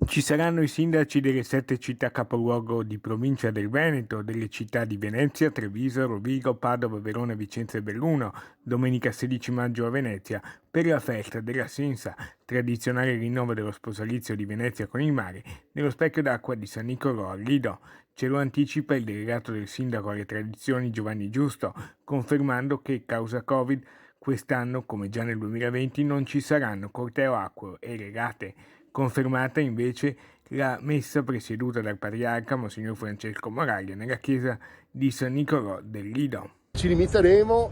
Ci saranno i sindaci delle 7 città capoluogo di provincia del Veneto, delle città di Venezia, Treviso, Rovigo, Padova, Verona, Vicenza e Belluno, domenica 16 maggio a Venezia, per la festa della Sensa, tradizionale rinnovo dello sposalizio di Venezia con il mare, nello specchio d'acqua di San Nicolò al Lido. Ce lo anticipa il delegato del sindaco alle tradizioni Giovanni Giusto, confermando che, causa Covid, quest'anno, come già nel 2020, non ci saranno corteo acqueo e regate. Confermata invece la messa presieduta dal patriarca Monsignor Francesco Moraglia nella chiesa di San Nicolò del Lido. Ci limiteremo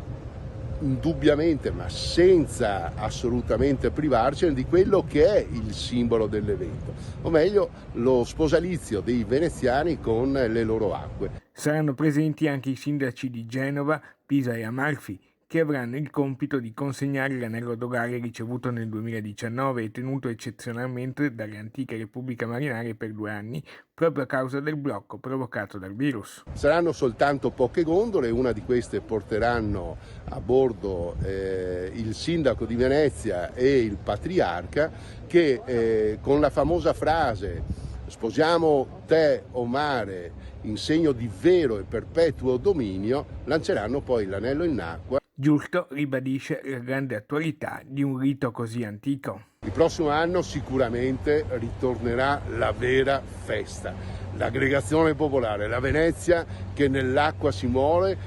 indubbiamente, ma senza assolutamente privarcene, di quello che è il simbolo dell'evento, o meglio lo sposalizio dei veneziani con le loro acque. Saranno presenti anche i sindaci di Genova, Pisa e Amalfi, che avranno il compito di consegnare l'anello dogale ricevuto nel 2019 e tenuto eccezionalmente dalle antiche repubbliche marinarie per 2 anni, proprio a causa del blocco provocato dal virus. Saranno soltanto poche gondole, una di queste porteranno a bordo il sindaco di Venezia e il patriarca, che con la famosa frase "sposiamo te, o mare, in segno di vero e perpetuo dominio", lanceranno poi l'anello in acqua. Giusto ribadisce la grande attualità di un rito così antico. Il prossimo anno sicuramente ritornerà la vera festa, l'aggregazione popolare, la Venezia che nell'acqua si muove.